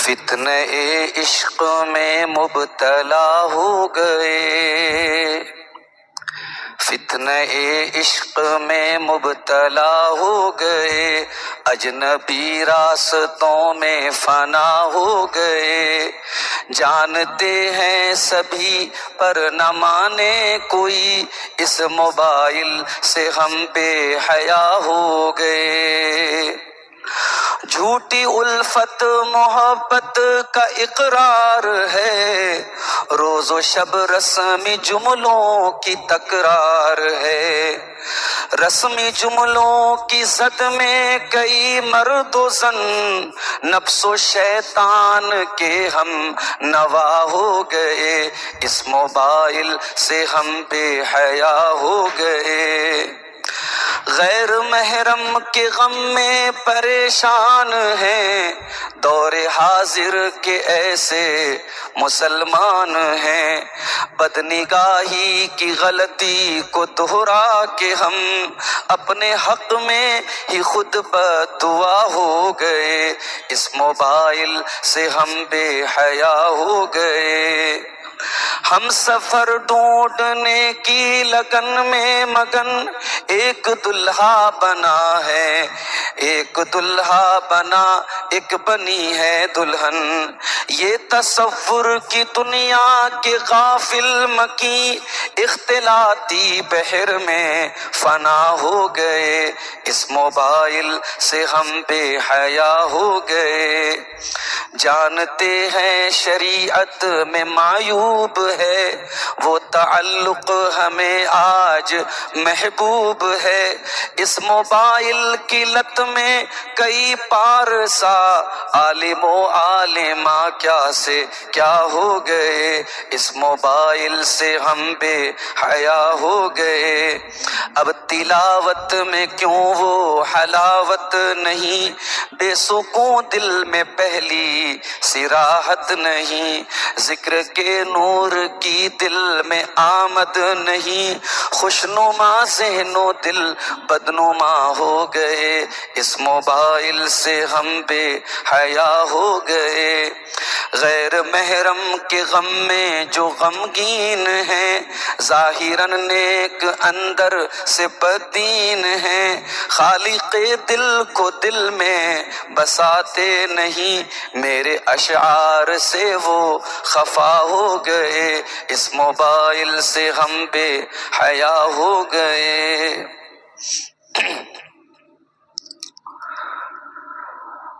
فتنہ عشق میں مبتلا ہو گئے، فتنہ عشق میں مبتلا ہو گئے، اجنبی راستوں میں فنا ہو گئے، جانتے ہیں سبھی پر نہ مانے کوئی، اس موبائل سے ہم بے حیا ہو گئے۔ جھوٹی الفت محبت کا اقرار ہے، روز و شب رسمی جملوں کی تکرار ہے، رسمی جملوں کی زد میں کئی مرد و زن، نفس و شیطان کے ہم نوا ہو گئے، اس موبائل سے ہم بے حیا ہو گئے۔ غیر محرم کے غم میں پریشان ہیں، دور حاضر کے ایسے مسلمان ہیں، بدنگاہی کی غلطی کو دہرا کے ہم اپنے حق میں ہی خود بددعا ہو گئے، اس موبائل سے ہم بے حیا ہو گئے۔ ہم سفر ڈھونڈنے کی لگن میں مگن، ایک دلہا بنا ہے، ایک دلہا بنا ایک بنی ہے دلہن، یہ تصور کی دنیا کے غافل مکی، اختلاطی بحر میں فنا ہو گئے، اس موبائل سے ہم بے حیا ہو گئے۔ جانتے ہیں شریعت میں معیوب ہے، وہ تعلق ہمیں آج محبوب ہے، اس موبائل کی لت میں کئی پارسا، عالم و عالمہ کیا سے کیا ہو گئے، اس موبائل سے ہم بے حیا ہو گئے۔ اب تلاوت میں کیوں وہ حلاوت نہیں، بے سکون دل میں پہلی سی راحت نہیں، ذکر کے نور کی دل میں آمد نہیں، خوشنما ذہن و دل بدنما ہو گئے، اس موبائل سے ہم بے حیا ہو گئے۔ غیر محرم کے غم میں جو غمگین ہیں، ظاہراً نیک اندر سے بدین ہیں، خالق دل کو دل میں بساتے نہیں، میرے اشعار سے وہ خفا ہو گئے، اس موبائل سے ہم بے حیا ہو گئے۔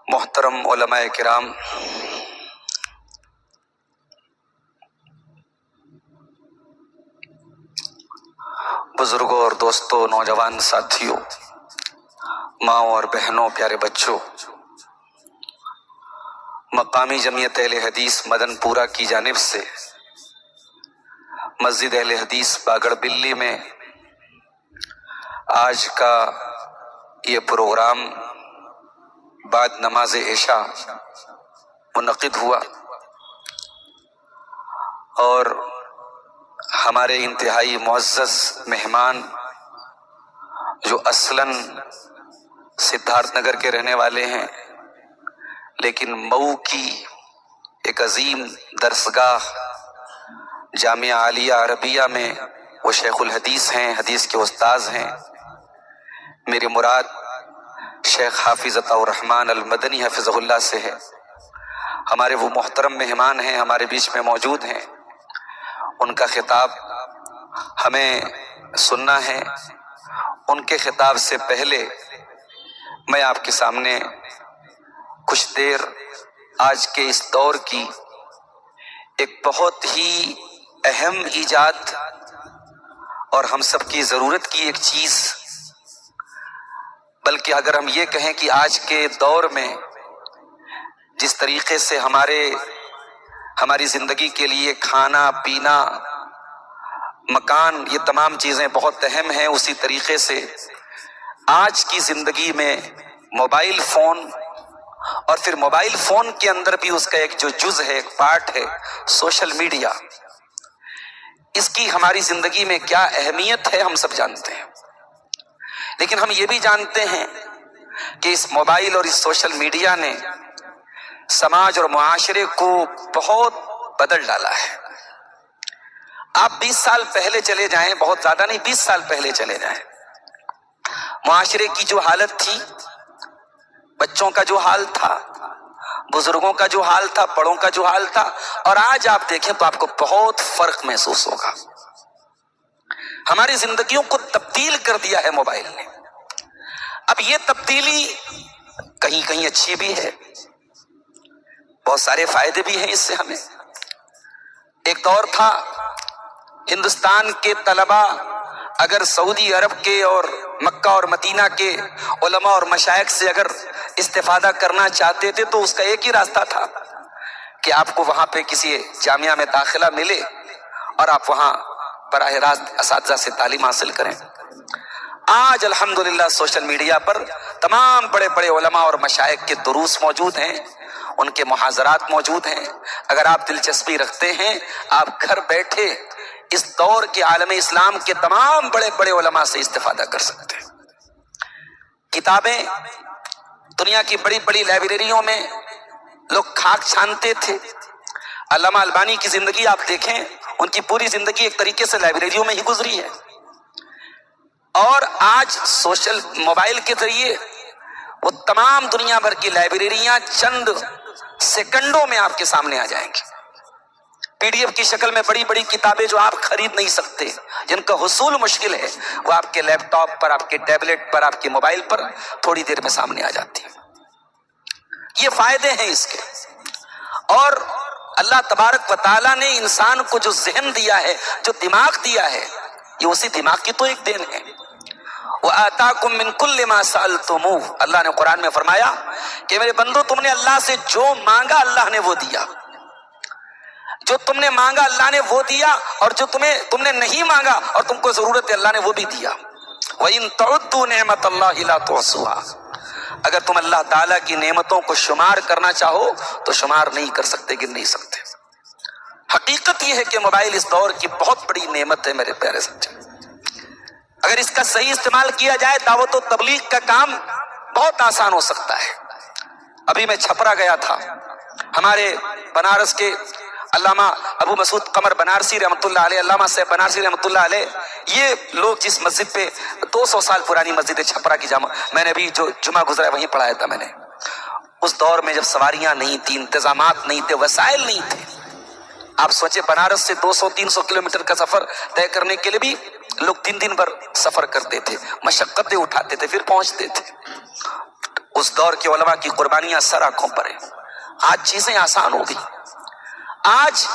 محترم علماء کرام، بزرگوں اور دوستوں، نوجوان ساتھیوں، ماں اور بہنوں، پیارے بچوں، مقامی جمعیت اہل حدیث مدن پورہ کی جانب سے مسجد اہل حدیث باگڑ بلی میں آج کا یہ پروگرام بعد نماز عشاء منعقد ہوا، اور ہمارے انتہائی معزز مہمان جو اصلاً سدھارتھ نگر کے رہنے والے ہیں، لیکن مئو کی ایک عظیم درسگاہ جامعہ عالیہ عربیہ میں وہ شیخ الحدیث ہیں، حدیث کے استاذ ہیں، میری مراد شیخ حافظ عطاء الرحمن المدنی حفظہ اللہ سے ہے۔ ہمارے وہ محترم مہمان ہیں، ہمارے بیچ میں موجود ہیں، ان کا خطاب ہمیں سننا ہے۔ ان کے خطاب سے پہلے میں آپ کے سامنے کچھ دیر آج کے اس دور کی ایک بہت ہی اہم ایجاد اور ہم سب کی ضرورت کی ایک چیز، بلکہ اگر ہم یہ کہیں کہ آج کے دور میں جس طریقے سے ہماری زندگی کے لیے کھانا پینا مکان یہ تمام چیزیں بہت اہم ہیں، اسی طریقے سے آج کی زندگی میں موبائل فون، اور پھر موبائل فون کے اندر بھی اس کا ایک جو جز ہے، ایک پارٹ ہے، سوشل میڈیا، اس کی ہماری زندگی میں کیا اہمیت ہے ہم سب جانتے ہیں۔ لیکن ہم یہ بھی جانتے ہیں کہ اس موبائل اور اس سوشل میڈیا نے سماج اور معاشرے کو بہت بدل ڈالا ہے۔ آپ 20 سال پہلے چلے جائیں، بہت زیادہ نہیں، 20 سال پہلے چلے جائیں، معاشرے کی جو حالت تھی، بچوں کا جو حال تھا، بزرگوں کا جو حال تھا، بڑوں کا جو حال تھا، اور آج آپ دیکھیں تو آپ کو بہت فرق محسوس ہوگا۔ ہماری زندگیوں کو تبدیل کر دیا ہے موبائل نے۔ اب یہ تبدیلی کہیں کہیں اچھی بھی ہے، بہت سارے فائدے بھی ہیں اس سے ہمیں۔ ایک دور تھا ہندوستان کے طلباء اگر سعودی عرب کے اور مکہ اور مدینہ کے علماء اور مشائخ سے اگر استفادہ کرنا چاہتے تھے تو اس کا ایک ہی راستہ تھا کہ آپ کو وہاں پہ کسی جامعہ میں داخلہ ملے اور آپ وہاں براہ راست اساتذہ سے تعلیم حاصل کریں۔ آج الحمدللہ سوشل میڈیا پر تمام بڑے بڑے علماء اور مشائخ کے دروس موجود ہیں، ان کے محاضرات موجود ہیں۔ اگر آپ دلچسپی رکھتے ہیں، آپ گھر بیٹھے اس دور کے عالم اسلام کے تمام بڑے بڑے علماء سے استفادہ کر سکتے ہیں۔ کتابیں دنیا کی بڑی بڑی لائبریریوں میں لوگ کھاک چھانتے تھے۔ علامہ البانی کی زندگی آپ دیکھیں، ان کی پوری زندگی ایک طریقے سے لائبریریوں میں ہی گزری ہے، اور آج سوشل موبائل کے ذریعے وہ تمام دنیا بھر کی لائبریریاں چند سیکنڈوں میں آپ کے سامنے آ جائیں گی۔ پی ڈی ایف کی شکل میں بڑی بڑی کتابیں جو آپ خرید نہیں سکتے، جن کا حصول مشکل ہے، وہ آپ کے لیپ ٹاپ پر، آپ کے ٹیبلٹ پر، آپ کے موبائل پر تھوڑی دیر میں سامنے آ جاتی ہیں۔ یہ فائدے ہیں اس کے۔ اور اللہ تبارک و تعالیٰ نے انسان کو جو ذہن دیا ہے، جو دماغ دیا ہے، یہ اسی دماغ کی تو ایک دین ہے۔ وَآتَاكُم مِّن كُلِّ مَا سَأَلْتُمُوهُ، اللہ نے قرآن میں فرمایا کہ میرے بندو تم نے اللہ سے جو مانگا اللہ نے وہ دیا، جو تم نے مانگا اللہ نے وہ دیا، اور جو تم نے نہیں مانگا اور تم کو ضرورت ہے اللہ نے وہ بھی دیا۔ وَإِن تَعُدُّوا نِعْمَتَ اللَّهِ لَا تُحْصُوهَا، اگر تم اللہ تعالیٰ کی نعمتوں کو شمار کرنا چاہو تو شمار نہیں کر سکتے، گن نہیں سکتے۔ حقیقت یہ ہے کہ موبائل اس دور کی بہت بڑی نعمت ہے میرے پیارے ساتھی۔ اگر اس کا صحیح استعمال کیا جائے دعوت و تبلیغ کا کام بہت آسان ہو سکتا ہے۔ ابھی میں چھپرا گیا تھا، ہمارے بنارس کے علامہ ابو مسعود قمر بنارسی رحمۃ اللہ علیہ، علامہ صاحب بنارسی رحمۃ اللہ علیہ، یہ لوگ جس مسجد پہ 200 سال پرانی مسجد ہے چھپرا کی جامع، میں نے ابھی جو جمعہ گزرا ہے وہیں پڑھایا تھا میں نے۔ اس دور میں جب سواریاں نہیں تھیں، انتظامات نہیں تھے، وسائل نہیں تھے، آپ سوچے بنارس سے 200-300 کلومیٹر کا سفر طے کرنے کے لیے بھی لوگ 3 دن بھر سفر کرتے تھے، مشقتیں اٹھاتے تھے، پھر پہنچتے تھے۔ اس دور کے علماء کی قربانیاں سر آنکھوں پر ہیں۔ آج چیزیں آسان ہو گئی۔ آج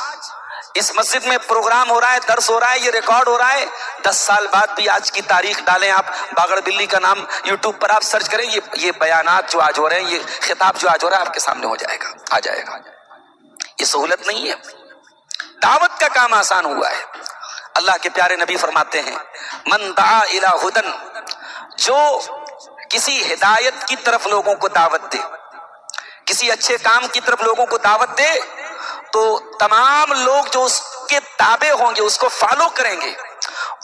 اس مسجد میں پروگرام ہو رہا ہے، درس ہو رہا ہے، یہ ریکارڈ ہو رہا ہے، 10 سال بعد بھی آج کی تاریخ ڈالیں آپ، باغڑ بلی کا نام یوٹیوب پر آپ سرچ کریں، یہ بیانات جو آج ہو رہے ہیں، یہ خطاب جو آج ہو رہا ہے آپ کے سامنے ہو جائے گا، آ جائے گا۔ یہ سہولت نہیں ہے، دعوت کا کام آسان ہوا ہے۔ اللہ کے پیارے نبی فرماتے ہیں من دعا الی ہدن، جو کسی ہدایت کی طرف لوگوں کو دعوت دے، کسی اچھے کام کی طرف لوگوں کو دعوت دے، تو تمام لوگ جو اس کے تابع ہوں گے، اس کو فالو کریں گے،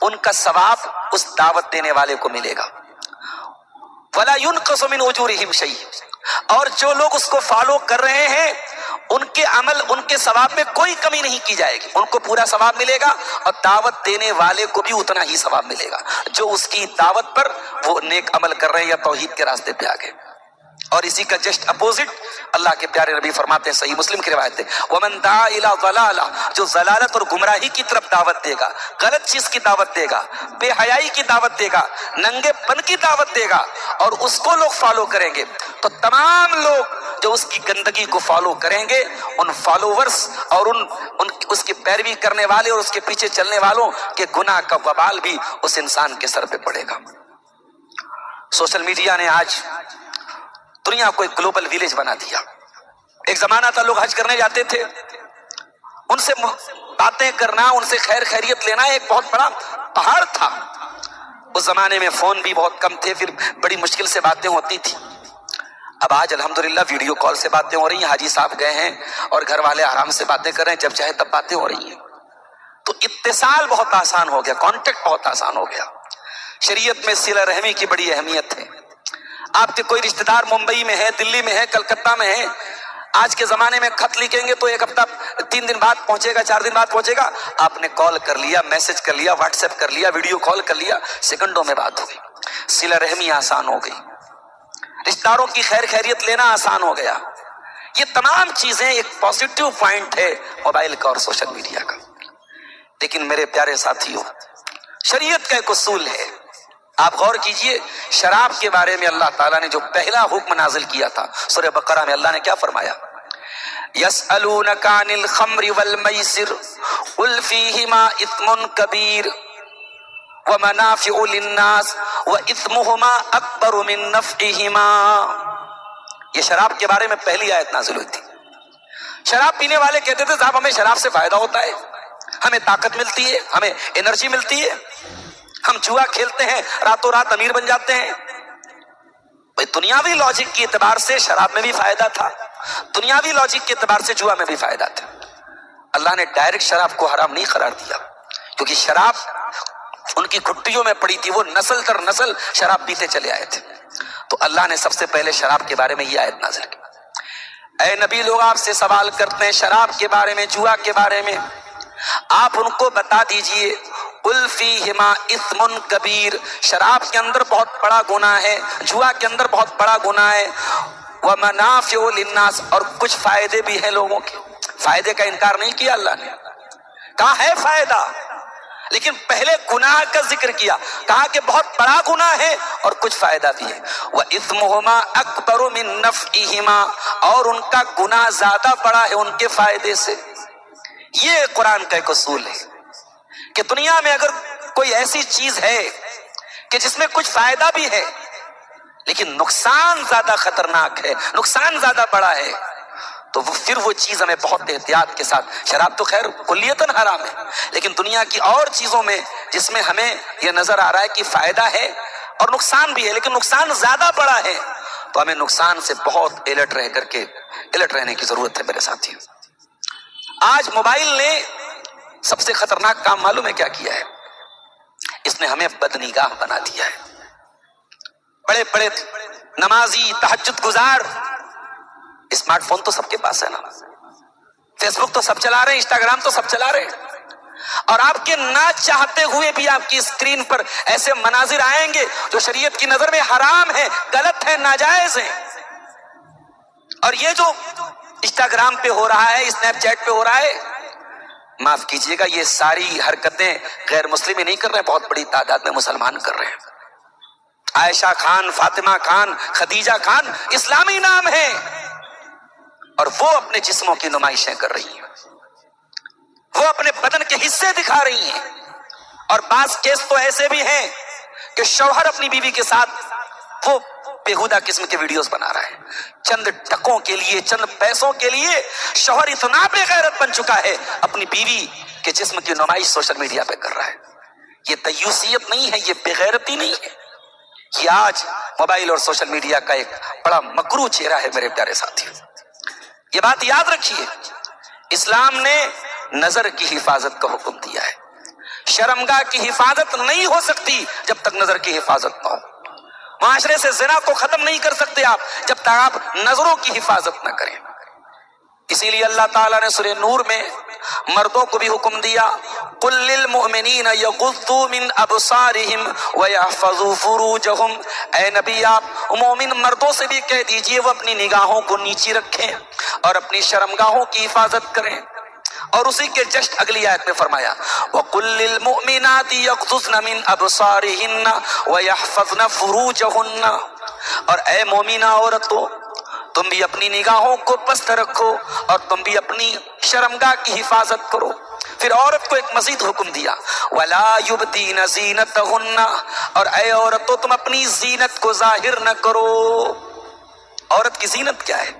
ان کا ثواب اس دعوت دینے والے کو ملے گا۔ ولا ينقص من اجورهم شيء، اور جو لوگ اس کو فالو کر رہے ہیں ان کے عمل، ان کے ثواب میں کوئی کمی نہیں کی جائے گی، ان کو پورا ثواب ملے گا، اور دعوت دینے والے کو بھی اتنا ہی ثواب ملے گا جو اس کی دعوت پر وہ نیک عمل کر رہے ہیں یا توحید کے راستے پہ آگے۔ اور اسی کا جسٹ اپوزٹ اللہ کے پیارے نبی فرماتے ہیں، صحیح مسلم کی روایت ہے، وَمَن دَعَا إِلَىٰ ضَلَالَةٍ، جو ضلالت اور گمراہی کی طرف دعوت دے گا، غلط چیز کی دعوت دے گا، بے حیائی کی دعوت دے گا، ننگے پن کی دعوت دے گا، اور اس کو لوگ فالو کریں گے، تو تمام لوگ جو اس کی گندگی کو فالو کریں گے، ان فالوورز اور اس کی پیروی کرنے والے اور اس کے پیچھے چلنے والوں کے گناہ کا وبال بھی اس انسان کے سر پہ پڑے گا۔ سوشل میڈیا نے آج دنیا کو ایک گلوبل ویلیج بنا دیا۔ ایک زمانہ تھا لوگ حج کرنے جاتے تھے، ان سے باتیں کرنا، ان سے خیر خیریت لینا ایک بہت بڑا پہاڑ تھا۔ اس زمانے میں فون بھی بہت کم تھے، پھر بڑی مشکل سے باتیں ہوتی تھی۔ اب آج الحمدللہ ویڈیو کال سے باتیں ہو رہی ہیں، حاجی صاحب گئے ہیں اور گھر والے آرام سے باتیں کر رہے ہیں، جب چاہے تب باتیں ہو رہی ہیں۔ تو اتصال بہت آسان ہو گیا، کانٹیکٹ بہت آسان ہو گیا۔ شریعت میں صلہ رحمی کی بڑی اہمیت ہے۔ آپ کے کوئی رشتہ دار ممبئی میں ہے، دلی میں ہے، کلکتہ میں ہے، آج کے زمانے میں خط لکھیں گے تو ایک ہفتہ 3 دن بعد پہنچے گا، 4 دن بعد پہنچے گا. آپ نے کال کر لیا، میسج کر لیا، واٹس ایپ کر لیا، ویڈیو کال کر لیا، سیکنڈوں میں بات ہو گئی. صلہ رحمی آسان ہو گئی، رشتہ داروں کی خیر خیریت لینا آسان ہو گیا. یہ تمام چیزیں ایک پازیٹیو پوائنٹ ہے موبائل کا اور سوشل میڈیا کا. لیکن میرے پیارے ساتھیوں، شریعت کا ایک اصول ہے. آپ غور کیجئے، شراب کے بارے میں اللہ تعالیٰ نے جو پہلا حکم نازل کیا تھا سورہ بقرہ میں، اللہ نے کیا فرمایا؟ يَسْأَلُونَكَ عَنِ الْخَمْرِ وَالْمَيْسِرِ قُلْ فِيهِمَا إِثْمٌ كَبِيرٌ وَمَنَافِعُ لِلنَّاسِ وَإِثْمُهُمَا أَكْبَرُ مِن نَفْعِهِمَا. یہ شراب کے بارے میں پہلی آیت نازل ہوئی تھی. شراب پینے والے کہتے تھے صاحب ہمیں شراب سے فائدہ ہوتا ہے، ہمیں طاقت ملتی ہے، ہمیں انرجی ملتی ہے، ہم جوا کھیلتے ہیں راتوں رات امیر بن جاتے ہیں. دنیاوی لاجک کے اعتبار سے شراب میں بھی فائدہ تھا، دنیاوی لاجک کے اعتبار سے جوا میں بھی فائدہ تھا. اللہ نے ڈائریکٹ شراب کو حرام نہیں قرار دیا، کیونکہ شراب ان کی گھٹیوں میں پڑی تھی، وہ نسل در نسل شراب پیتے چلے آئے تھے. تو اللہ نے سب سے پہلے شراب کے بارے میں یہ آیت نازل کی. اے نبی، لوگ آپ سے سوال کرتے ہیں شراب کے بارے میں، جوا کے بارے میں، آپ ان کو بتا دیجئے قُلْ فِيهِمَا إِثْمٌ كَبِيرٌ، شراب کے اندر بہت بڑا گناہ ہے، جوا کے اندر بہت بڑا گناہ ہے، وَمَنَافِعُ لِلنَّاسِ، اور کچھ فائدے بھی ہیں لوگوں کے. فائدے کا انکار نہیں کیا اللہ نے، کہا ہے فائدہ، لیکن پہلے گناہ کا ذکر کیا، کہا کہ بہت بڑا گناہ ہے اور کچھ فائدہ بھی ہے. وَإِثْمُهُمَا أَكْبَرُ مِن نَفْعِهِمَا، اور ان کا گناہ زیادہ بڑا ہے ان کے فائدے سے. یہ قرآن کا ایک اصول ہے کہ دنیا میں اگر کوئی ایسی چیز ہے کہ جس میں کچھ فائدہ بھی ہے لیکن نقصان زیادہ خطرناک ہے، نقصان زیادہ بڑا ہے، تو پھر وہ چیز ہمیں بہت احتیاط کے ساتھ، شراب تو خیر کلیتاً حرام ہے، لیکن دنیا کی اور چیزوں میں جس میں ہمیں یہ نظر آ رہا ہے کہ فائدہ ہے اور نقصان بھی ہے لیکن نقصان زیادہ بڑا ہے، تو ہمیں نقصان سے بہت الرٹ رہنے کی ضرورت ہے میرے ساتھی. آج موبائل نے سب سے خطرناک کام معلوم ہے کیا کیا ہے؟ اس نے ہمیں بدنگاہ بنا دیا ہے. بڑے بڑے نمازی، تہجد گزار، اسمارٹ فون تو سب کے پاس ہے نا، فیس بک تو سب چلا رہے ہیں، انسٹاگرام تو سب چلا رہے ہیں، اور آپ کے نہ چاہتے ہوئے بھی آپ کی اسکرین پر ایسے مناظر آئیں گے جو شریعت کی نظر میں حرام ہے، غلط ہے، ناجائز ہے. اور یہ جو انسٹاگرام پہ ہو رہا ہے، اسنیپ چیٹ پہ ہو رہا ہے، معاف کیجئے گا یہ ساری حرکتیں غیر مسلم ہی نہیں کر رہے ہیں، بہت بڑی تعداد میں مسلمان کر رہے ہیں. عائشہ خان، فاطمہ خان، خدیجہ خان اسلامی نام ہے، اور وہ اپنے جسموں کی نمائشیں کر رہی ہیں، وہ اپنے بدن کے حصے دکھا رہی ہیں. اور بعض کیس تو ایسے بھی ہیں کہ شوہر اپنی بیوی کے ساتھ وہ بےہودہ قسم کے ویڈیوز بنا رہا ہے، چند ٹکوں کے لیے، چند پیسوں کے لیے شوہر اتنا بے غیرت بن چکا ہے، اپنی بیوی کے جسم کی نمائش سوشل میڈیا پہ کر رہا ہے. یہ دیوسیت نہیں ہے، یہ بے غیرتی نہیں ہے، یہ آج موبائل اور سوشل میڈیا کا ایک بڑا مکروہ چہرہ ہے میرے پیارے ساتھیوں. یہ بات یاد رکھیے، اسلام نے نظر کی حفاظت کا حکم دیا ہے. شرمگاہ کی حفاظت نہیں ہو سکتی جب تک نظر کی حفاظت نہ ہو. معاشرے سے زنا کو ختم نہیں کر سکتے آپ جب تک آپ نظروں کی حفاظت نہ کریں. اسی لیے اللہ تعالیٰ نے سورہ نور میں مردوں کو بھی حکم دیا، قُل لِّلْمُؤْمِنِينَ يَغُضُّوا مِنْ أَبْصَارِهِمْ وَيَحْفَظُوا فُرُوجَهُمْ، اے نبی آپ مومن مردوں سے بھی کہہ دیجئے وہ اپنی نگاہوں کو نیچی رکھیں اور اپنی شرمگاہوں کی حفاظت کریں. اور اسی کے جسٹ اگلی آیت میں فرمایا وَقُل لِّلْمُؤْمِنَاتِ يَغْضُضْنَ مِنْ أَبْصَارِهِنَّ وَيَحْفَظْنَ فُرُوجَهُنَّ، اور اے مومنہ عورتوں تم بھی اپنی نگاہوں کو پست رکھو اور تم بھی اپنی شرمگاہ کی حفاظت کرو. پھر عورت کو ایک مزید حکم دیا وَلَا يُبْدِينَ زِينَتَهُنَّ، اور اے عورتوں تم اپنی زینت کو ظاہر نہ کرو. عورت کی زینت کیا ہے؟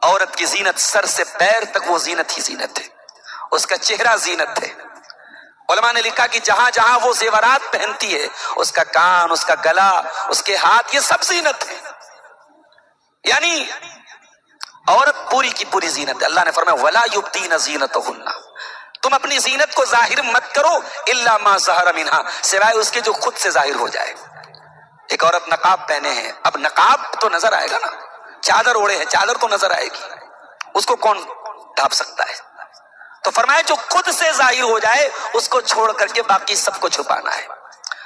عورت کی زینت سر سے پیر تک وہ زینت ہی زینت ہے، اس کا چہرہ زینت ہے. علماء نے لکھا کہ جہاں جہاں وہ زیورات پہنتی ہے، اس کا کان، اس کا گلا، اس کے ہاتھ، یہ سب زینت ہے. یعنی عورت پوری کی پوری زینت ہے. اللہ نے فرمایا وَلَا يُبْدِينَ زِينَتَهُنَّ، تم اپنی زینت کو ظاہر مت کرو إِلَّا مَا ظَهَرَ مِنْهَا، سوائے اس کے جو خود سے ظاہر ہو جائے. ایک عورت نقاب پہنے ہیں، اب نقاب تو نظر آئے گا نا، چادر اوڑے ہیں چادر تو نظر آئے گی، اس کو کون ڈھانپ سکتا ہے؟ تو فرمایا جو خود سے ظاہر ہو جائے اس کو چھوڑ کر کے باقی سب کو چھپانا ہے۔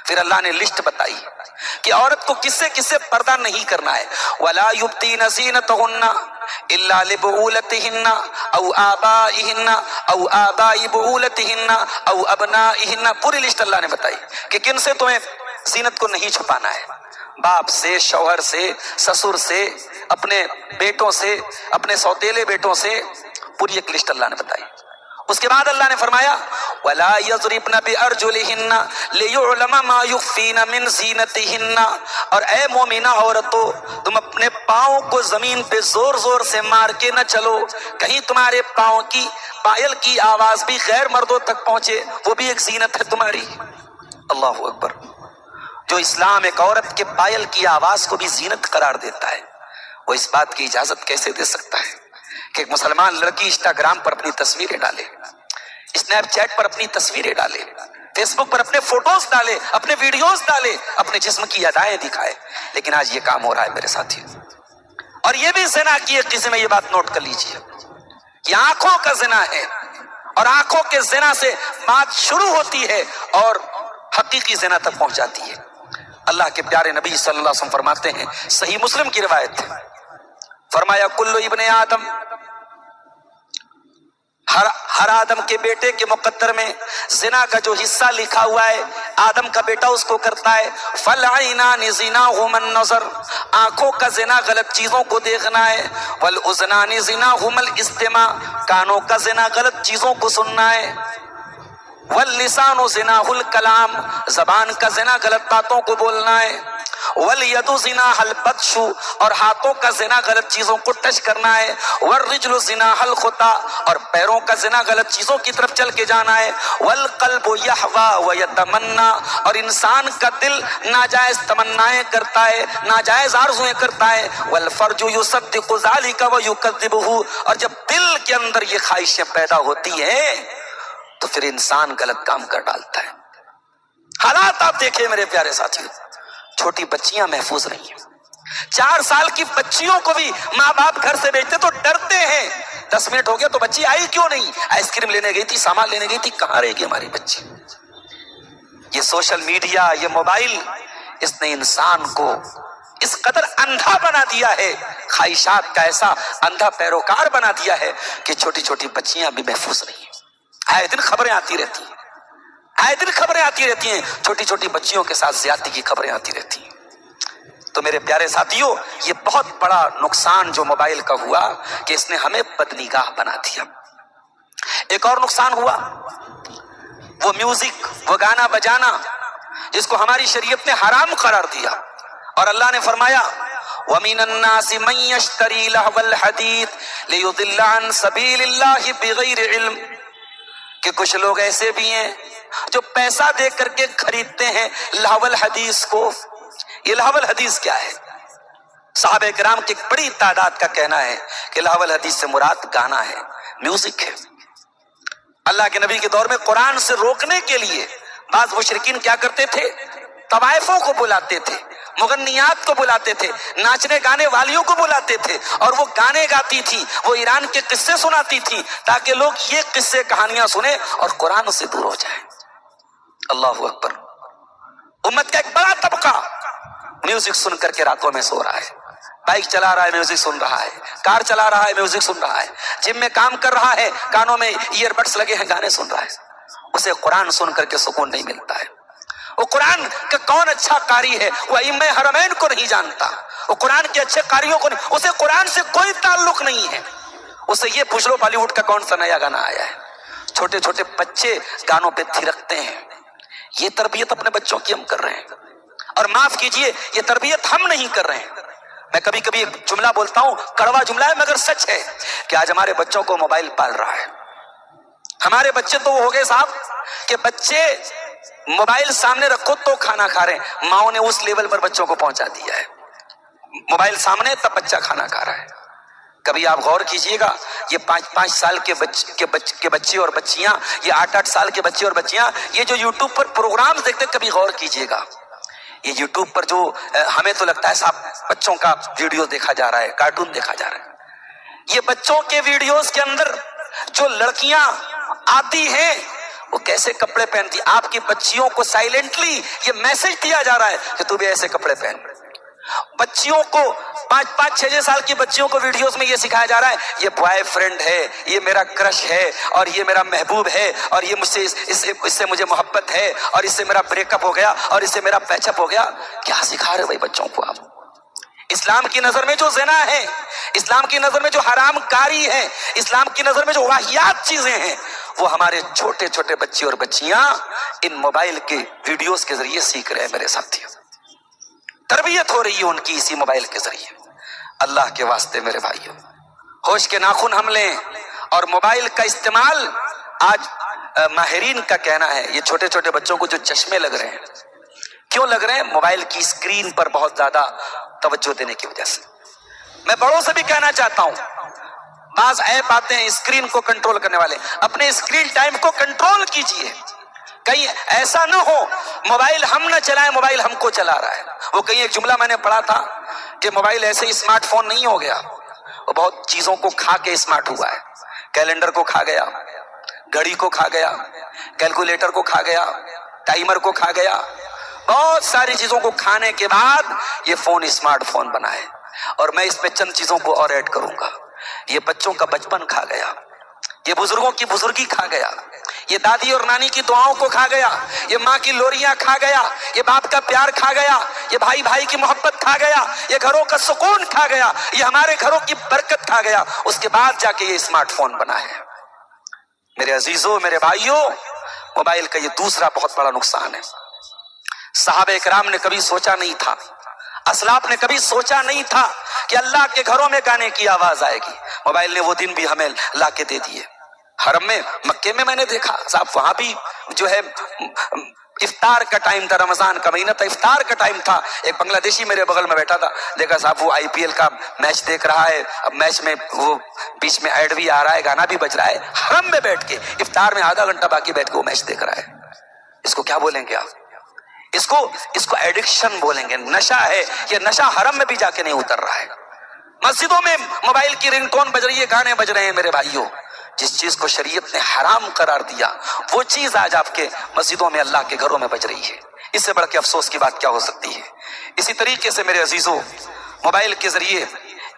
پھر اللہ نے لسٹ بتائی کہ عورت کو کس سے پردہ نہیں کرنا ہے۔ وَلَا يُبْدِينَ زِينَتَهُنَّ إِلَّا لِبُعُولَتِهِنَّ أَوْ آبَائِهِنَّ أَوْ آبَاءِ بُعُولَتِهِنَّ أَوْ أَبْنَائِهِنَّ، پوری لسٹ اللہ نے بتائی کہ کن سے تمہیں زینت کو نہیں چھپانا ہے، باپ سے، شوہر سے، سسر سے، اپنے بیٹوں سے، اپنے سوتیلے بیٹوں سے، پوری ایک لسٹ اللہ نے بتائی۔ اس کے بعد اللہ نے فرمایا وَلَا يَضْرِبْنَ بِأَرْجُلِهِنَّ لِيُعْلَمَ مَا يُخْفِينَ مِنْ زِينَتِهِنَّ، اور اے مومنہ عورتو تم اپنے پاؤں کو زمین پہ زور زور سے مار کے نہ چلو، کہیں تمہارے پاؤں کی پائل کی آواز بھی غیر مردوں تک پہنچے، وہ بھی ایک زینت ہے تمہاری۔ اللہ اکبر۔ جو اسلام ایک عورت کے پائل کی آواز کو بھی زینت قرار دیتا ہے، وہ اس بات کی اجازت کیسے دے سکتا ہے کہ ایک مسلمان لڑکی انسٹاگرام پر اپنی تصویریں ڈالے، اسنیپ چیٹ پر اپنی تصویریں ڈالے، فیس بک پر اپنے فوٹوز ڈالے، اپنے ویڈیوز ڈالے، اپنے جسم کی ادائیں دکھائے؟ لیکن آج یہ کام ہو رہا ہے میرے ساتھی، اور یہ بھی زنا کی ایک قسم ہے، یہ بات نوٹ کر لیجئے، یہ آنکھوں کا زنا ہے، اور آنکھوں کے زنا سے بات شروع ہوتی ہے اور حقیقی زنا تک پہنچ جاتی ہے۔ اللہ کے پیارے نبی صلی اللہ علیہ وسلم فرماتے ہیں، صحیح مسلم کی روایت ہے، فرمایا کل ابن آدم، ہر آدم کے بیٹے کے مقدر میں زنا کا جو حصہ لکھا ہوا ہے آدم کا بیٹا اس کو کرتا ہے۔ فالعینان زناہما النظر، آنکھوں کا زنا غلط چیزوں کو دیکھنا ہے، والاذنان زناہما الاستماع، کانوں کا زنا غلط چیزوں کو سننا ہے، واللسان زناہ الکلام، زبان کا زنا غلط باتوں کو بولنا ہے، والید زناہ البطش، اور ہاتھوں کا زنا غلط چیزوں کو ٹچ کرنا ہے، والرجل زناہ الخطا، اور پیروں کا زنا غلط چیزوں کی طرف چل کے جانا ہے، والقلب یحوی ویتمنا، اور انسان کا دل ناجائز تمنائیں کرتا ہے، ناجائز آرزویں کرتا ہے، والفرج یصدق ذلک ویکذبہ، اور جب دل کے اندر یہ خواہشیں پیدا ہوتی ہیں تو پھر انسان غلط کام کر ڈالتا ہے۔ حالات آپ دیکھیں میرے پیارے ساتھیوں، چھوٹی بچیاں محفوظ نہیں ہیں، 4 سال کی بچیوں کو بھی ماں باپ گھر سے بھیجتے تو ڈرتے ہیں، 10 منٹ ہو گیا تو بچی آئی کیوں نہیں، آئس کریم لینے گئی تھی، سامان لینے گئی تھی، کہاں رہے گی ہماری بچی؟ یہ سوشل میڈیا، یہ موبائل، اس نے انسان کو اس قدر اندھا بنا دیا ہے، خواہشات کا ایسا اندھا پیروکار بنا دیا ہے کہ چھوٹی چھوٹی بچیاں بھی محفوظ نہیں ہیں۔ آئے دن خبریں آتی رہتی ہیں، آئے دن خبریں آتی رہتی ہیں، چھوٹی چھوٹی بچیوں کے ساتھ زیادتی کی خبریں آتی رہتی ہیں۔ تو میرے پیارے ساتھیوں، یہ بہت بڑا نقصان جو موبائل کا ہوا کہ اس نے ہمیں بدنگاہ بنا دیا۔ ایک اور نقصان ہوا، وہ میوزک، وہ گانا بجانا جس کو ہماری شریعت نے حرام قرار دیا، اور اللہ نے فرمایا وَمِنَ النَّاسِ مَن يَشْتَرِي لَهْوَ الْحَدِيثِ لِيُضِلَّ عَن سَبِيلِ اللَّهِ بِغَيْرِ علم، کہ کچھ لوگ ایسے بھی ہیں جو پیسہ دے کر کے خریدتے ہیں لہو الحدیث کو۔ یہ لہو الحدیث کیا ہے؟ صحابہ کرام کی ایک بڑی تعداد کا کہنا ہے کہ لہو الحدیث سے مراد گانا ہے، میوزک ہے۔ اللہ کے نبی کے دور میں قرآن سے روکنے کے لیے بعض مشرکین کیا کرتے تھے؟ طوائفوں کو بلاتے تھے، مغنیات کو بلاتے تھے، ناچنے گانے والیوں کو بلاتے تھے، اور وہ گانے گاتی تھی، وہ ایران کے قصے سناتی تھی تاکہ لوگ یہ قصے کہانیاں سنیں اور قرآن سے دور ہو جائیں۔ اللہ اکبر۔ امت کا ایک بڑا طبقہ میوزک سن کر کے راتوں میں سو رہا ہے، بائک چلا رہا ہے میوزک سن رہا ہے، کار چلا رہا ہے میوزک سن رہا ہے، جم میں کام کر رہا ہے کانوں میں ایئر بڈس لگے ہیں گانے سن رہا ہے، اسے قرآن سن کر کے سکون نہیں ملتا ہے۔ وہ قرآن کا کون اچھا قاری ہے وہ ائمہ حرمین کو نہیں جانتا، وہ قرآن کے اچھے قاریوں کو نہیں، اسے قرآن سے کوئی تعلق نہیں ہے، اسے یہ پوچھ لو بالی ووڈ کا کون سا نیا گانا آیا ہے۔ چھوٹے چھوٹے بچے گانوں پہ تھرکتے ہیں، یہ تربیت اپنے بچوں کی ہم کر رہے ہیں، اور معاف کیجئے یہ تربیت ہم نہیں کر رہے ہیں۔ میں کبھی کبھی ایک جملہ بولتا ہوں، کڑوا جملہ ہے مگر سچ ہے، کہ آج ہمارے بچوں کو موبائل پال رہا ہے۔ ہمارے بچے تو وہ ہو گئے صاحب کہ بچے موبائل سامنے رکھو تو کھانا کھا رہے ہیں، ماؤں نے اس لیول پر بچوں کو پہنچا دیا ہے، موبائل سامنے تب بچہ کھانا کھا رہا ہے۔ کبھی آپ غور کیجئے گا، یہ 5 سال کے بچے اور بچیاں، یہ 8 سال کے بچے اور بچیاں، یہ جو یوٹیوب پر پروگرام دیکھتے، کبھی غور کیجئے گا، یہ یوٹیوب پر جو ہمیں تو لگتا ہے صاحب بچوں کا ویڈیو دیکھا جا رہا ہے، کارٹون دیکھا جا رہا ہے، یہ بچوں کے ویڈیوز کے اندر جو لڑکیاں آتی ہیں وہ کیسے کپڑے پہنتی، آپ کی بچیوں کو سائلنٹلی یہ میسج دیا جا رہا ہے کہ تو بھی ایسے کپڑے پہن. بچیوں کو 5-6 سال کی بچیوں کو ویڈیوز میں یہ سکھایا جا رہا ہے یہ بوائے فرینڈ ہے، یہ میرا کرش ہے، اور یہ میرا محبوب ہے، اور یہ مجھ سے اس سے مجھے محبت ہے، اور اس سے میرا بریک اپ ہو گیا، اور اس سے میرا پیچ اپ ہو گیا. کیا سکھا رہے بھائی بچوں کو آپ؟ اسلام کی نظر میں جو زنا ہے، اسلام کی نظر میں جو حرام کاری ہے، اسلام کی نظر میں جو واہیات چیزیں ہیں، وہ ہمارے چھوٹے چھوٹے بچے اور بچیاں ان موبائل کے ویڈیوز کے ذریعے سیکھ رہے ہیں. میرے ساتھیوں، تربیت ہو رہی ہے ان کی اسی موبائل کے ذریعے. اللہ کے واسطے میرے بھائیوں، ہوش کے ناخن ہم لیں. اور موبائل کا استعمال آج ماہرین کا کہنا ہے یہ چھوٹے چھوٹے بچوں کو جو چشمے لگ رہے ہیں، کیوں لگ رہے ہیں؟ موبائل کی اسکرین پر بہت زیادہ توجہ دینے کی وجہ سے. میں بڑوں سے بھی کہنا چاہتا ہوں، بعض ایپ آتے ہیں اسکرین کو کنٹرول کرنے والے، اپنے اسکرین ٹائم کو کنٹرول کیجئے. کہیں ایسا نہ ہو موبائل ہم نہ چلائیں، موبائل ہم کو چلا رہا ہے. وہ کہیں ایک جملہ میں نے پڑھا تھا کہ موبائل ایسے اسمارٹ فون نہیں ہو گیا، وہ بہت چیزوں کو کھا کے اسمارٹ ہوا ہے. کیلنڈر کو کھا گیا، گھڑی کو کھا گیا، کیلکولیٹر کو کھا گیا، ٹائمر کو کھا گیا، بہت ساری چیزوں کو کھانے کے بعد یہ فون اسمارٹ فون بنا ہے. اور میں اس میں چند چیزوں کو اور ایڈ کروں گا. یہ بچوں کا بچپن کھا گیا، یہ بزرگوں کی بزرگی کھا گیا، یہ دادی اور نانی کی دعاؤں کو کھا گیا، یہ ماں کی لوریاں کھا گیا، یہ باپ کا پیار کھا گیا، یہ بھائی بھائی کی محبت کھا گیا، یہ گھروں کا سکون کھا گیا، یہ ہمارے گھروں کی برکت کھا گیا. اس کے بعد جا کے یہ اسمارٹ فون بنا ہے. میرے عزیزوں، میرے بھائیوں، موبائل کا یہ دوسرا بہت بڑا نقصان ہے. صحابہ کرام نے کبھی سوچا نہیں تھا، اسلاف نے کبھی سوچا نہیں تھا کہ اللہ کے گھروں میں گانے کی آواز آئے گی. موبائل نے وہ دن بھی ہمیں لا کے دے دیے. حرم میں، مکے میں نے دیکھا صاحب، وہاں بھی جو ہے افطار کا ٹائم تھا، رمضان کا مہینہ تھا، افطار کا ٹائم تھا. ایک بنگلہ دیشی میرے بغل میں بیٹھا تھا، دیکھا صاحب وہ IPL کا میچ دیکھ رہا ہے. اب میچ میں وہ بیچ میں ایڈ بھی آ رہا ہے، گانا بھی بج رہا ہے. حرم میں بیٹھ کے افطار میں آدھا گھنٹہ باقی بیٹھ کے وہ میچ دیکھ رہا ہے. اس کو کیا بولیں گے آپ؟ اس کو ایڈکشن بولیں گے، نشہ ہے. یہ نشہ حرم میں بھی جا کے نہیں اتر رہا ہے. مسجدوں میں موبائل کی رنگ ٹون بج رہی ہے، گانے بج رہے ہیں. میرے بھائیوں، جس چیز کو شریعت نے حرام قرار دیا وہ چیز آج آپ کے مسجدوں میں، اللہ کے گھروں میں بج رہی ہے. اس سے بڑھ کے افسوس کی بات کیا ہو سکتی ہے؟ اسی طریقے سے میرے عزیزوں، موبائل کے ذریعے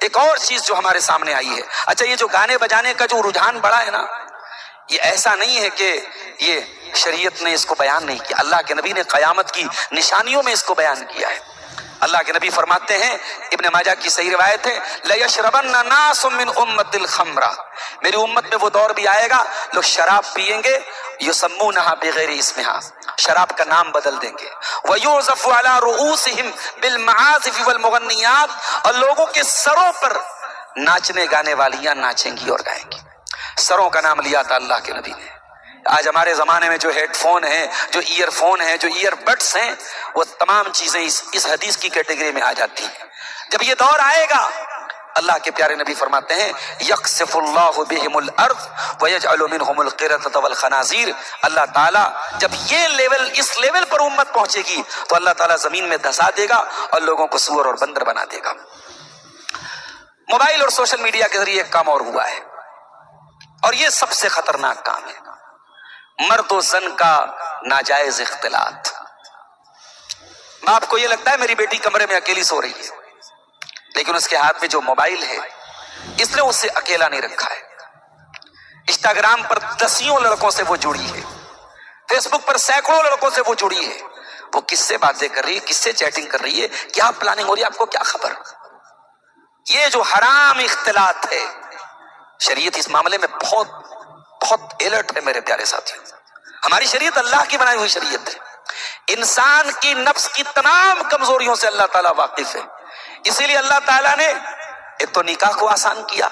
ایک اور چیز جو ہمارے سامنے آئی ہے. اچھا، یہ جو گانے بجانے کا جو رجحان بڑھا ہے نا، یہ ایسا نہیں ہے کہ یہ شریعت نے اس کو بیان نہیں کیا. اللہ کے نبی نے قیامت کی نشانیوں میں اس کو بیان کیا ہے. اللہ کے نبی فرماتے ہیں، ابن ماجہ کی صحیح روایت ہے، لَيَشْرَبَنَّ نَاسٌ مِّنْ أُمَّةِ الْخَمْرَ، میری امت میں وہ دور بھی آئے گا لوگ شراب پیئیں گے، یسمونہا بغیر اسمہا، شراب کا نام بدل دیں گے، وَيُعْزَفُ عَلَىٰ رُؤُوسِهِمْ بِالْمَعَازِفِ وَالْمُغَنِّيَاتِ، اور لوگوں کے سروں پر ناچنے گانے والیاں ناچیں گی اور گائیں گی. سروں کا نام لیا تھا اللہ کے نبی نے. آج ہمارے زمانے میں جو ہیڈ فون ہیں، جو ایئر فون ہیں، جو ایئر بڈس ہیں، وہ تمام چیزیں اس حدیث کی کیٹیگری میں آ جاتی ہیں. جب یہ دور آئے گا، اللہ کے پیارے نبی فرماتے ہیں، یقصف اللہ بہم الارض ویجعل منہم القردۃ والخنازیر، اللہ تعالیٰ جب اس لیول پر امت پہنچے گی تو اللہ تعالیٰ زمین میں دھسا دے گا اور لوگوں کو سور اور بندر بنا دے گا. موبائل اور سوشل میڈیا کے ذریعے ایک کام اور ہوا ہے، اور یہ سب سے خطرناک کام ہے، مرد و زن کا ناجائز اختلاط. باپ کو یہ لگتا ہے میری بیٹی کمرے میں اکیلی سو رہی ہے، لیکن اس کے ہاتھ میں جو موبائل ہے اس نے اسے اکیلا نہیں رکھا ہے. انسٹاگرام پر دسیوں لڑکوں سے وہ جڑی ہے، فیس بک پر سینکڑوں لڑکوں سے وہ جڑی ہے. وہ کس سے باتیں کر رہی ہے، کس سے چیٹنگ کر رہی ہے، کیا پلاننگ ہو رہی ہے، آپ کو کیا خبر؟ یہ جو حرام اختلاط ہے، شریعت اس معاملے میں بہت بہت الرٹ ہے میرے پیارے ساتھیوں. ہماری شریعت اللہ کی بنائی ہوئی شریعت ہے. انسان کی نفس کی تمام کمزوریوں سے اللہ تعالیٰ واقف ہے. اسی لیے اللہ تعالیٰ نے ایک تو نکاح کو آسان کیا.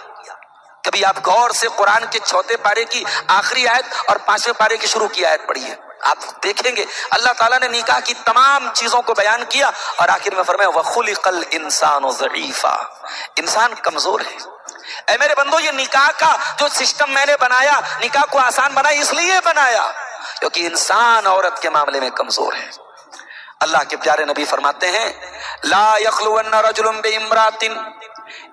کبھی آپ غور سے قرآن کے 4 پارے کی آخری آیت اور 5ویں پارے کی شروع کی آیت پڑھی ہے، آپ دیکھیں گے اللہ تعالیٰ نے نکاح کی تمام چیزوں کو بیان کیا اور آخر میں فرمایا وَخُلِقَ الْإِنسَانُ ضَعِيفًا، انسان کمزور ہے. اے میرے بندو، یہ نکاح کا جو سسٹم میں نے بنایا، نکاح کو آسان بنایا اس لیے بنایا کیونکہ انسان عورت کے معاملے میں کمزور ہے. اللہ کے پیارے نبی فرماتے ہیں لا یخلون رجل بامرأۃ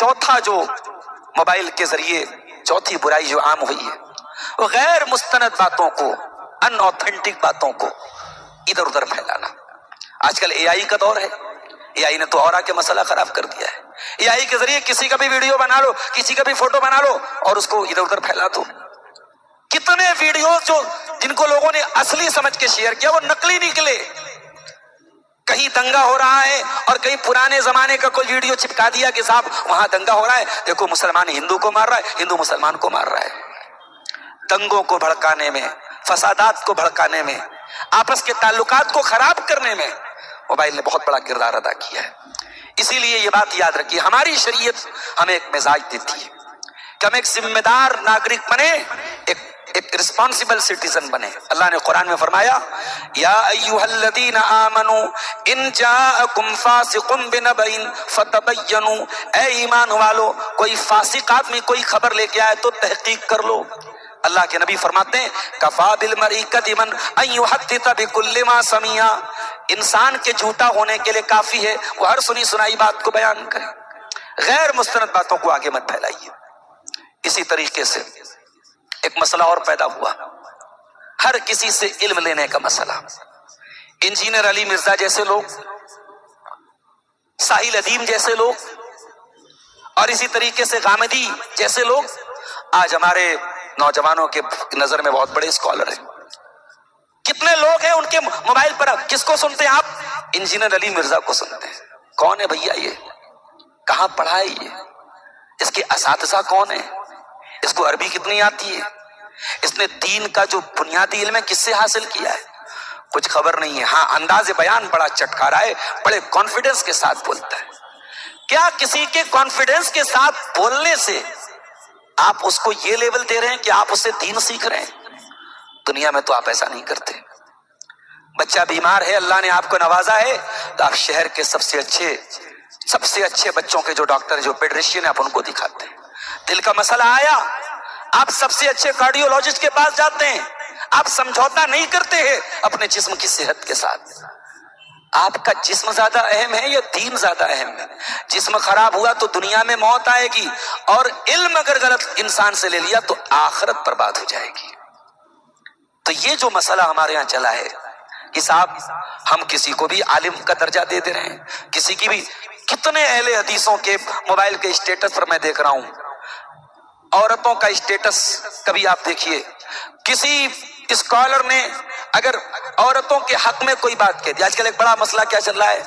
چوتھا جو موبائل کے ذریعے چوتھی برائی جو عام ہوئی ہے وہ غیر مستند باتوں کو، ان اوتھینٹک باتوں کو ادھر ادھر پھیلانا۔ آج کل اے آئی کا دور ہے، اے آئی نے تو اور آگے مسئلہ خراب کر دیا ہے۔ اے آئی کے ذریعے کسی کا بھی ویڈیو بنا لو، کسی کا بھی فوٹو بنا لو اور اس کو ادھر ادھر پھیلا دو۔ کتنے ویڈیوز جو جن کو لوگوں نے اصلی سمجھ کے شیئر کیا وہ نقلی نکلے۔ کہیں دنگا ہو رہا ہے اور کہیں پرانے زمانے کا کوئی ویڈیو چپکا دیا کہ صاحب وہاں دنگا ہو رہا ہے، دیکھو مسلمان ہندو کو مار رہا ہے، ہندو مسلمان کو مار رہا ہے۔ دنگوں کو بھڑکانے میں، فسادات کو بھڑکانے میں، آپس کے تعلقات کو خراب کرنے میں موبائل نے بہت بڑا کردار ادا کیا ہے۔ اسی لیے یہ بات یاد رکھیے، ہماری شریعت ہمیں ایک مزاج دیتی ہے کہ ہم ایک ذمہ دار ناگرک بنے، ایک رسپانسبل سٹیزن بنے۔ اللہ نے قرآن میں فرمایا یا ایھا الذین آمنوا ان جاءکم فاسق بنبأ فتبینوا، اے ایمان والو کوئی فاسق آدمی کوئی خبر لے کے آئے تو تحقیق کر لو۔ اللہ کے نبی فرماتے ہیں کفا بالمرء کذبا ان یحدث بکل ما سمع، انسان کے جھوٹا ہونے کے لیے کافی ہے وہ ہر سنی سنائی بات کو بیان کرے۔ غیر مستند باتوں کو آگے مت پھیلائیے۔ اسی طریقے سے ایک مسئلہ اور پیدا ہوا، ہر کسی سے علم لینے کا مسئلہ۔ انجینئر علی مرزا جیسے لوگ، ساحل ادیم جیسے لوگ اور اسی طریقے سے غامدی جیسے لوگ آج ہمارے نوجوانوں کے نظر میں بہت بڑے اسکالر ہیں۔ کتنے لوگ ہیں ان کے موبائل پر، کس کو سنتے ہیں آپ؟ انجینئر علی مرزا کو سنتے ہیں۔ کون ہے بھیا یہ؟ کہاں پڑھا ہے یہ؟ اس کے اساتذہ کون ہیں؟ اس کو عربی کتنی آتی ہے؟ اس نے دین کا جو بنیادی علم ہے کس سے حاصل کیا ہے؟ کچھ خبر نہیں ہے۔ ہاں انداز بیان بڑا چٹکارا ہے، بڑے کانفیڈنس کے ساتھ بولتا ہے۔ کیا کسی کے کانفیڈنس کے ساتھ بولنے سے آپ اس کو یہ لیول دے رہے ہیں کہ آپ اس سے دین سیکھ رہے ہیں؟ دنیا میں تو آپ ایسا نہیں کرتے۔ بچہ بیمار ہے، اللہ نے آپ کو نوازا ہے تو آپ شہر کے سب سے اچھے بچوں کے جو ڈاکٹر جو پیڈریشین ہیں آپ ان کو دکھاتے ہیں۔ دل کا مسئلہ آیا آپ سب سے اچھے کارڈیولوجسٹ کے پاس جاتے ہیں۔ آپ سمجھوتا نہیں کرتے ہیں اپنے جسم کی صحت کے ساتھ۔ آپ کا جسم زیادہ اہم ہے یا دین زیادہ اہم ہے؟ جسم خراب ہوا تو دنیا میں موت آئے گی، اور علم اگر غلط انسان سے لے لیا تو آخرت برباد ہو جائے گی۔ تو یہ جو مسئلہ ہمارے ہاں چلا ہے کہ صاحب ہم کسی کو بھی عالم کا درجہ دے دے رہے ہیں، کسی کی بھی، کتنے اہل حدیثوں کے موبائل کے اسٹیٹس پر میں دیکھ رہا ہوں، عورتوں کا اسٹیٹس کبھی آپ دیکھیے، کسی اسکالر نے اگر عورتوں کے حق میں کوئی بات کہہ دی۔ آج کل ایک بڑا مسئلہ کیا چل رہا ہے،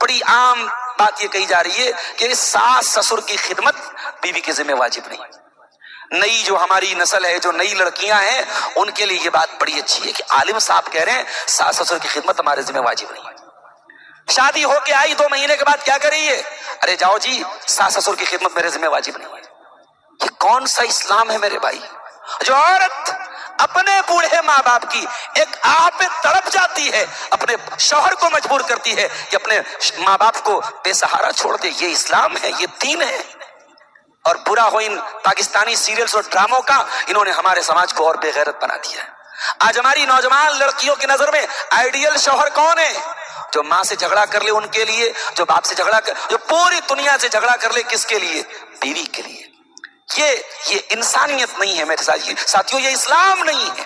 بڑی عام بات یہ کہی جا رہی ہے کہ ساس سسر کی خدمت بیوی کے ذمہ واجب نہیں۔ نئی جو ہماری نسل ہے، جو نئی لڑکیاں ہیں، ان کے لیے یہ بات بڑی اچھی ہے کہ عالم صاحب کہہ رہے ہیں ساس سسر کی خدمت ہمارے ذمہ واجب نہیں ہے۔ شادی ہو کے آئی 2 مہینے کے بعد کیا کر رہی ہے؟ ارے جاؤ جی ساس سسر کی خدمت میرے ذمہ واجب نہیں ہے۔ یہ کون سا اسلام ہے میرے بھائی؟ جو عورت اپنے بوڑھے ماں باپ کی ایک آہ پہ تڑپ جاتی ہے، اپنے شوہر کو مجبور کرتی ہے کہ اپنے ماں باپ کو بے سہارا چھوڑ دے، یہ اسلام ہے، یہ دین ہے؟ اور برا ہو ان پاکستانی سیریلز اور ڈراموں کا، انہوں نے ہمارے سماج کو اور بے غیرت بنا دیا ہے۔ آج ہماری نوجوان لڑکیوں کی نظر میں آئیڈیل شوہر کون ہے؟ جو ماں سے جھگڑا کر لے ان کے لیے، جو باپ سے جھگڑا کر، جو پوری دنیا سے جھگڑا کر لے کس کے لیے؟ بیوی کے لیے۔ یہ انسانیت نہیں ہے میرے ساتھیوں، یہ اسلام نہیں ہے۔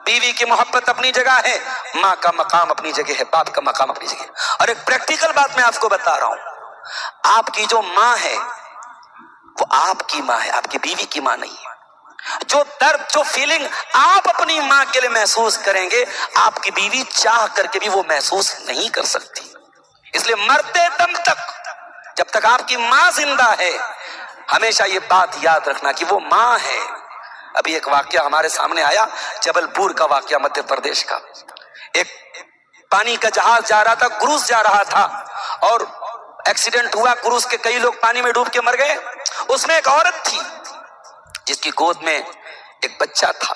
بیوی کی محبت اپنی جگہ ہے، ماں کا مقام اپنی جگہ ہے، باپ کا مقام اپنی جگہ ہے۔ اور ایک پریکٹیکل بات میں آپ کو بتا رہا ہوں، آپ کی جو ماں ہے وہ آپ کی ماں ہے، آپ کی بیوی کی ماں نہیں ہے۔ جو درد، جو فیلنگ آپ اپنی ماں کے لیے محسوس کریں گے، آپ کی بیوی چاہ کر کے بھی وہ محسوس نہیں کر سکتی۔ اس لیے مرتے دم تک، جب تک آپ کی ماں زندہ ہے، ہمیشہ یہ بات یاد رکھنا کہ وہ ماں ہے۔ ابھی ایک واقعہ ہمارے سامنے آیا، جبل پور کا واقعہ، مدھیہ پردیش کا۔ ایک پانی کا جہاز جا رہا تھا، کروز جا رہا تھا، اور ایکسیڈنٹ ہوا، کروز کے کئی لوگ پانی میں ڈوب کے مر گئے۔ اس میں ایک عورت تھی جس کی گود میں ایک بچہ تھا۔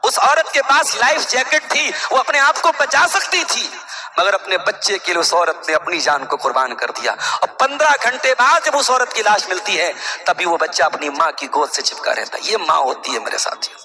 اس عورت کے پاس لائف جیکٹ تھی، وہ اپنے آپ کو بچا سکتی تھی، مگر اپنے بچے کے لیے اس عورت نے اپنی جان کو قربان کر دیا۔ اور 15 گھنٹے بعد جب اس عورت کی لاش ملتی ہے، تبھی وہ بچہ اپنی ماں کی گود سے چپکا رہتا ہے۔ یہ ماں ہوتی ہے میرے ساتھیوں۔